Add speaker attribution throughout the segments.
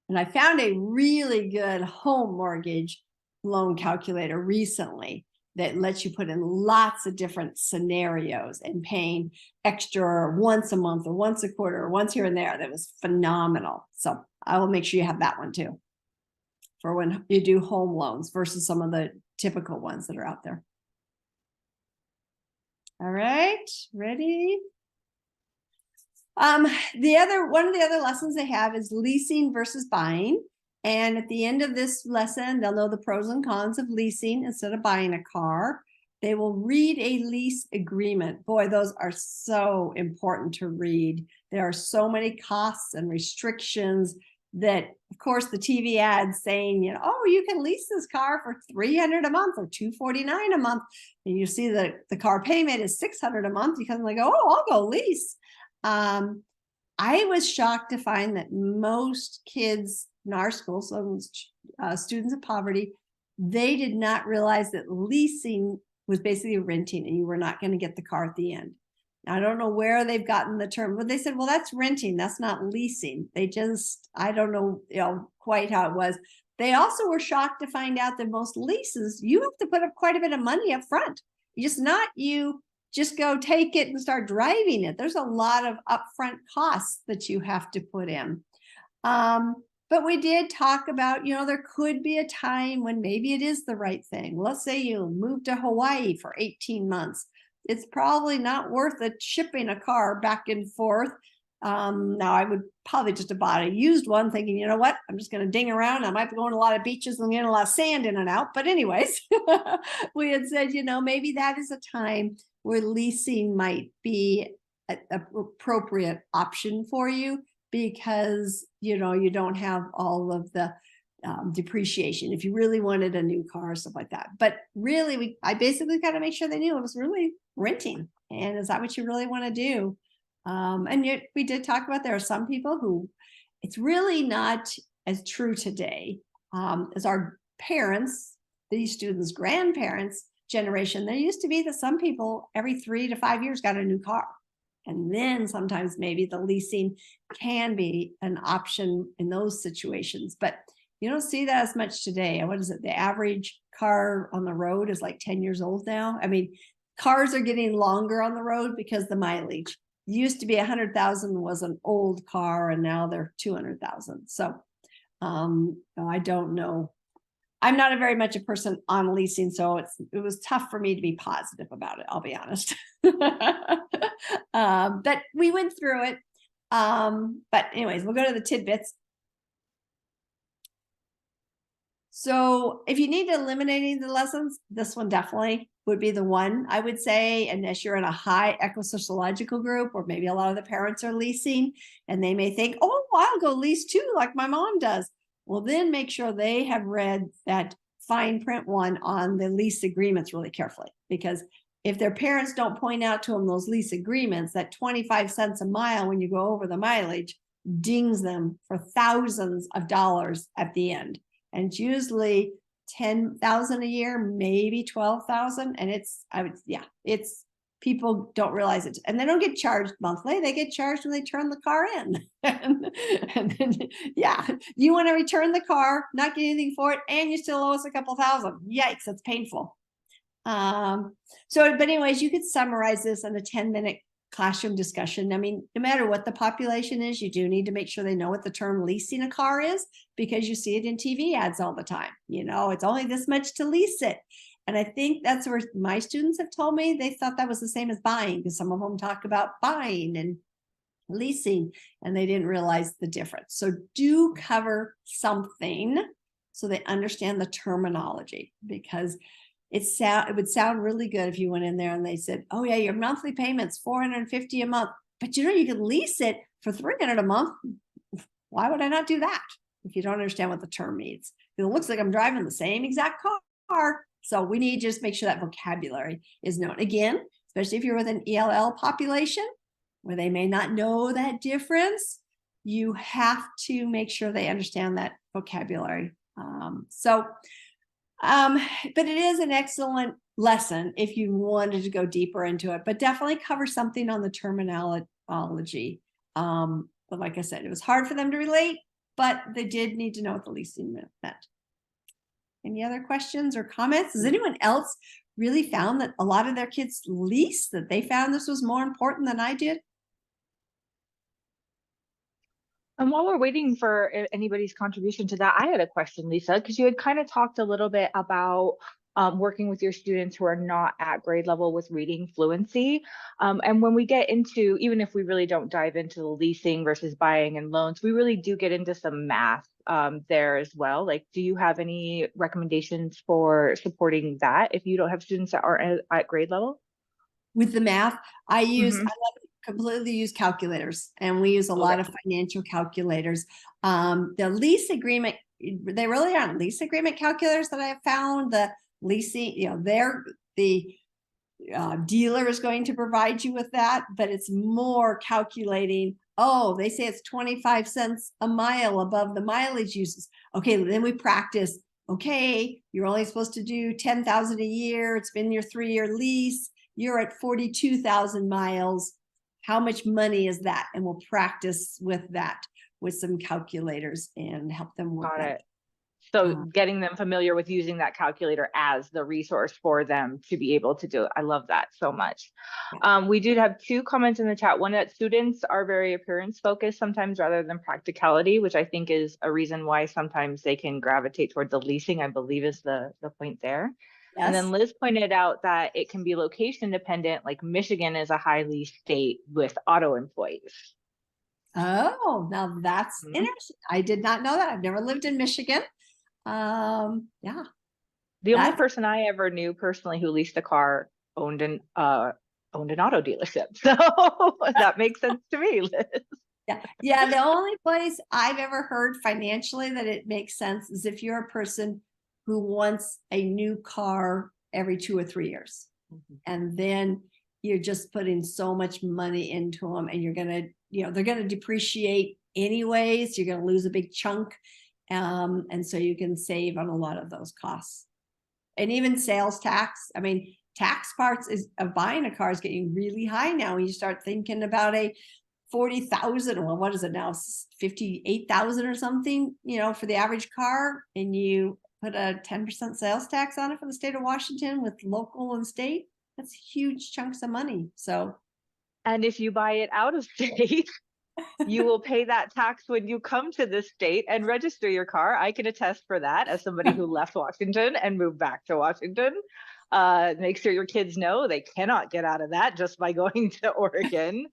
Speaker 1: And I found a really good home mortgage loan calculator recently that lets you put in lots of different scenarios and paying extra once a month or once a quarter or once here and there. That was phenomenal. So I will make sure you have that one too for when you do home loans versus some of the typical ones that are out there. All right, ready? One of the other lessons they have is leasing versus buying. And at the end of this lesson, they'll know the pros and cons of leasing instead of buying a car. They will read a lease agreement. Boy, those are so important to read. There are so many costs and restrictions that, of course, the TV ads saying, oh, you can lease this car for $300 a month or $249 a month. And you see that the car payment is $600 a month. You kind of like, oh, I'll go lease. I was shocked to find that most kids in our school, so students of poverty, they did not realize that leasing was basically renting and you were not going to get the car at the end. Now, I don't know where they've gotten the term, but they said, well, that's renting. That's not leasing. I don't know, quite how it was. They also were shocked to find out that most leases, you have to put up quite a bit of money up front. You just go take it and start driving it. There's a lot of upfront costs that you have to put in. But we did talk about, there could be a time when maybe it is the right thing. Let's say you move to Hawaii for 18 months. It's probably not worth it shipping a car back and forth. Now I would probably just have bought a used one thinking, you know what, I'm just going to ding around. I might be going to a lot of beaches and getting a lot of sand in and out. But anyways, we had said, maybe that is a time where leasing might be an appropriate option for you because, you don't have all of the depreciation if you really wanted a new car or stuff like that. But really, I basically got to make sure they knew it was really renting. And is that what you really want to do? And yet we did talk about there are some people who it's really not as true today as our parents, these students' grandparents generation. There used to be that some people every 3 to 5 years got a new car. And then sometimes maybe the leasing can be an option in those situations. But you don't see that as much today. What is it? The average car on the road is like 10 years old now. I mean, cars are getting longer on the road because the mileage used to be 100,000 was an old car and now they're 200,000. So I don't know. I'm not a very much a person on leasing, so it was tough for me to be positive about it. I'll be honest. But we went through it. But anyways, we'll go to the tidbits. So if you need eliminating the lessons, this one definitely would be the one I would say, unless you're in a high eco-sociological group, or maybe a lot of the parents are leasing and they may think, oh, I'll go lease too, like my mom does. Well, then make sure they have read that fine print one on the lease agreements really carefully, because if their parents don't point out to them those lease agreements, that 25 cents a mile when you go over the mileage dings them for thousands of dollars at the end. And it's usually 10,000 a year, maybe 12,000. And it's people don't realize it. And they don't get charged monthly. They get charged when they turn the car in. and then, you want to return the car, not get anything for it, and you still owe us a couple thousand. Yikes, that's painful. But anyways, you could summarize this in a 10-minute classroom discussion. I mean, no matter what the population is, you do need to make sure they know what the term leasing a car is, because you see it in TV ads all the time. It's only this much to lease it. And I think that's where my students have told me they thought that was the same as buying, because some of them talk about buying and leasing and they didn't realize the difference. So do cover something so they understand the terminology, because it would sound really good if you went in there and they said, oh yeah, your monthly payment's $450 a month, but you can lease it for $300 a month. Why would I not do that if you don't understand what the term means? It looks like I'm driving the same exact car. So we need to just make sure that vocabulary is known. Again, especially if you're with an ELL population where they may not know that difference, you have to make sure they understand that vocabulary. But it is an excellent lesson if you wanted to go deeper into it, but definitely cover something on the terminology. But like I said, it was hard for them to relate. but they did need to know what the leasing meant. Any other questions or comments? Has anyone else really found that a lot of their kids lease, that they found this was more important than I did?
Speaker 2: And while we're waiting for anybody's contribution to that, I had a question, Lisa, because you had kind of talked a little bit about working with your students who are not at grade level with reading fluency. And when we get into, even if we really don't dive into the leasing versus buying and loans, we really do get into some math there as well. Like, do you have any recommendations for supporting that if you don't have students that are at grade level?
Speaker 1: With the math, I
Speaker 2: Mm-hmm.
Speaker 1: completely use calculators, and we use a lot of financial calculators. The lease agreement, they really aren't lease agreement calculators that I have found. The leasing, the dealer is going to provide you with that, but it's more calculating. Oh, they say it's 25 cents a mile above the mileage uses. Okay, then we practice. Okay, you're only supposed to do 10,000 a year. It's been your 3-year lease. You're at 42,000 miles. How much money is that? And we'll practice with that with some calculators and help them work
Speaker 2: Got
Speaker 1: that.
Speaker 2: it. So getting them familiar with using that calculator as the resource for them to be able to do it. I love that so much. We did have 2 comments in the chat. One, that students are very appearance focused sometimes rather than practicality, which I think is a reason why sometimes they can gravitate toward the leasing, I believe is the point there.
Speaker 1: Yes.
Speaker 2: And then Liz pointed out that it can be location dependent, like Michigan is a high lease state with auto employees.
Speaker 1: Oh, now that's interesting. I did not know that. I've never lived in Michigan. Yeah.
Speaker 2: The only person I ever knew personally who leased a car owned an auto dealership. So that makes sense to me, Liz.
Speaker 1: Yeah. The only place I've ever heard financially that it makes sense is if you're a person who wants a new car every 2 or 3 years. And then you're just putting so much money into them, and they're going to depreciate anyways. You're going to lose a big chunk. And so you can save on a lot of those costs. And even sales tax. I mean, tax parts of buying a car is getting really high now. When you start thinking about a 40,000, well, what is it now? 58,000 or something, for the average car, and you put a 10% sales tax on it for the state of Washington with local and state. That's huge chunks of money. So,
Speaker 2: and if you buy it out of state, you will pay that tax when you come to this state and register your car. I can attest for that as somebody who left Washington and moved back to Washington. Make sure your kids know they cannot get out of that just by going to Oregon.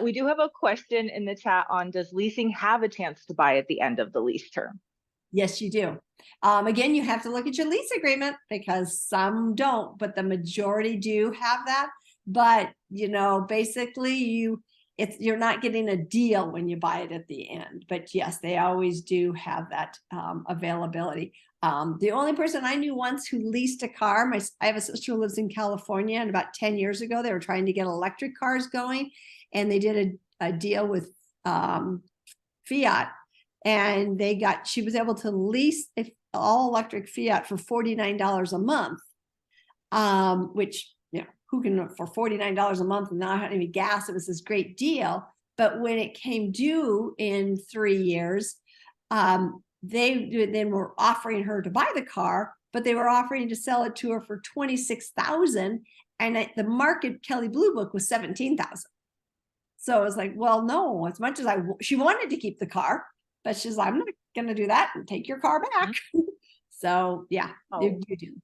Speaker 2: We do have a question in the chat on, does leasing have a chance to buy at the end of the lease term?
Speaker 1: Yes, you do. Again, you have to look at your lease agreement because some don't, but the majority do have that. But, basically you're not getting a deal when you buy it at the end. But yes, they always do have that availability. The only person I knew once who leased a car, I have a sister who lives in California, and about 10 years ago, they were trying to get electric cars going, and they did a deal with Fiat. And she was able to lease an all electric Fiat for $49 a month, which, who can, for $49 a month and not have any gas, it was this great deal. But when it came due in 3 years, they then were offering her to buy the car, but they were offering to sell it to her for $26,000. And the market Kelley Blue Book was $17,000. So it was like, well, no, as much as she wanted to keep the car, but she's like, I'm not going to do that and take your car back. So yeah, you do.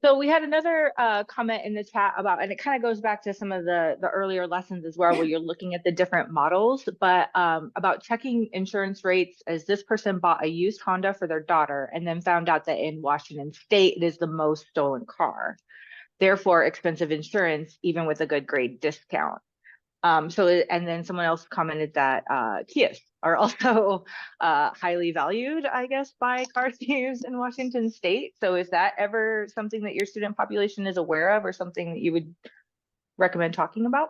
Speaker 2: So we had another comment in the chat about, and it kind of goes back to some of the earlier lessons as well, where you're looking at the different models, but about checking insurance rates, as this person bought a used Honda for their daughter and then found out that in Washington State, it is the most stolen car. Therefore, expensive insurance, even with a good grade discount. And then someone else commented that Kias are also highly valued, I guess, by car thieves in Washington State. So is that ever something that your student population is aware of, or something that you would recommend talking about?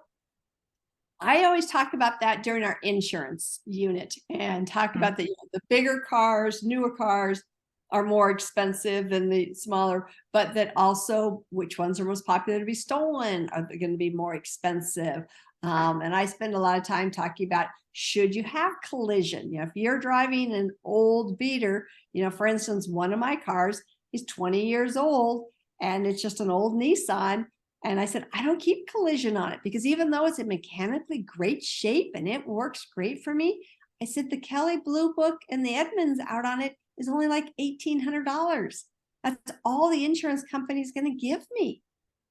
Speaker 1: I always talk about that during our insurance unit and talk about the bigger cars, newer cars are more expensive than the smaller, but that also which ones are most popular to be stolen? Are they going to be more expensive? And I spend a lot of time talking about, should you have collision? If you're driving an old beater, for instance, one of my cars is 20 years old and it's just an old Nissan. And I said, I don't keep collision on it because even though it's in mechanically great shape and it works great for me, I said, the Kelly Blue Book and the Edmunds out on it is only like $1,800. That's all the insurance company's going to give me.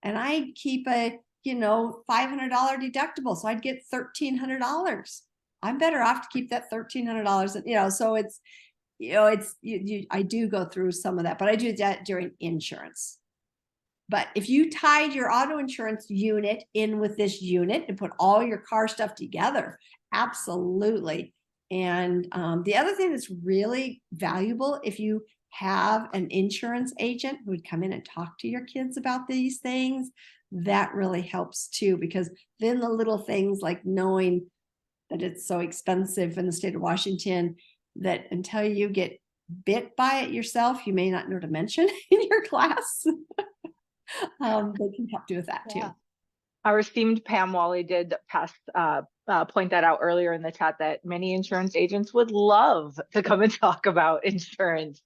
Speaker 1: And I keep a, $500 deductible. So I'd get $1,300. I'm better off to keep that $1,300. So it's, I do go through some of that, but I do that during insurance. But if you tied your auto insurance unit in with this unit and put all your car stuff together, absolutely. And the other thing that's really valuable, if you have an insurance agent who would come in and talk to your kids about these things, that really helps too, because then the little things like knowing that it's so expensive in the state of Washington that until you get bit by it yourself, you may not know to mention in your class. They can help you with that too.
Speaker 2: Our esteemed Pam Wally did point that out earlier in the chat that many insurance agents would love to come and talk about insurance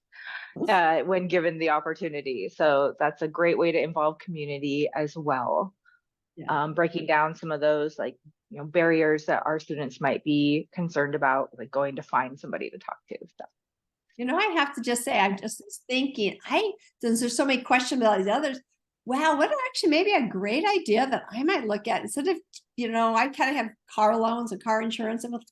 Speaker 2: when given the opportunity. So that's a great way to involve community as well.
Speaker 1: Yeah.
Speaker 2: Breaking down some of those barriers that our students might be concerned about, like going to find somebody to talk to. Stuff.
Speaker 1: I have to just say, I'm just thinking, since there's so many questions about these others, wow, what actually maybe a great idea that I might look at instead of, I kind of have car loans and car insurance and with